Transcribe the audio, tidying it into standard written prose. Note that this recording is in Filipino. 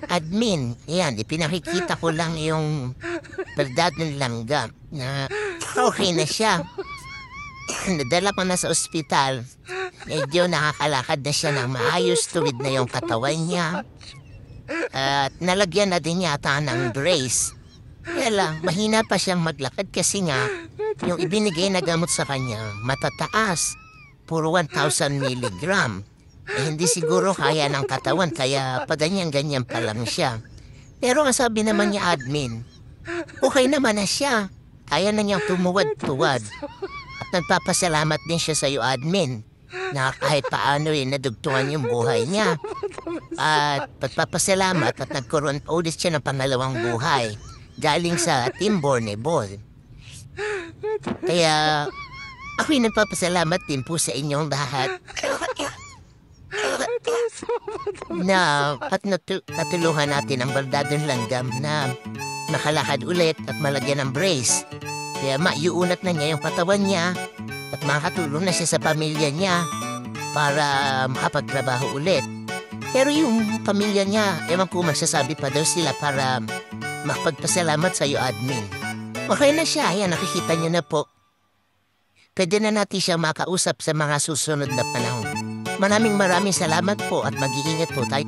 Admin, yan, ipinakikita ko lang yung verdad ng langgam na okay na siya. Nadala ko na sa ospital. Medyo nakakalakad na siya ng maayos, tuwid na yung katawan niya. At nalagyan na din yata ng brace. Kaya lang, mahina pa siyang maglakad kasi nga, yung ibinigay na gamot sa kanya, matataas. Puro 1,000 milligram. Hindi siguro kaya ng katawan, kaya paganyan-ganyan pa lang siya. Pero ang sabi naman niya, admin, okay naman na siya. Kaya na niyang tumuwad-tuwad. At nagpapasalamat din siya sa iyo, admin, na kahit paano nadugtungan yung buhay niya. At pagpapasalamat at nagkaroon pa ulit siya ng pangalawang buhay galing sa Team Borneball. Kaya ako'y nagpapasalamat din po sa inyong lahat na at natulungan natin ang baldadong langgam na makalakad ulit at malagyan ng brace. Kaya maiunat na niya yung katawan niya at makatulong na siya sa pamilya niya para makapagtrabaho ulit. Pero yung pamilya niya, ewan ko magsasabi pa daw sila para makapagpasalamat sa iyo, admin. Okay na siya, ayan, nakikita niyo na po. Pwede na natin siya makausap sa mga susunod na panahon. Maraming salamat po at mag-iingat po tayo.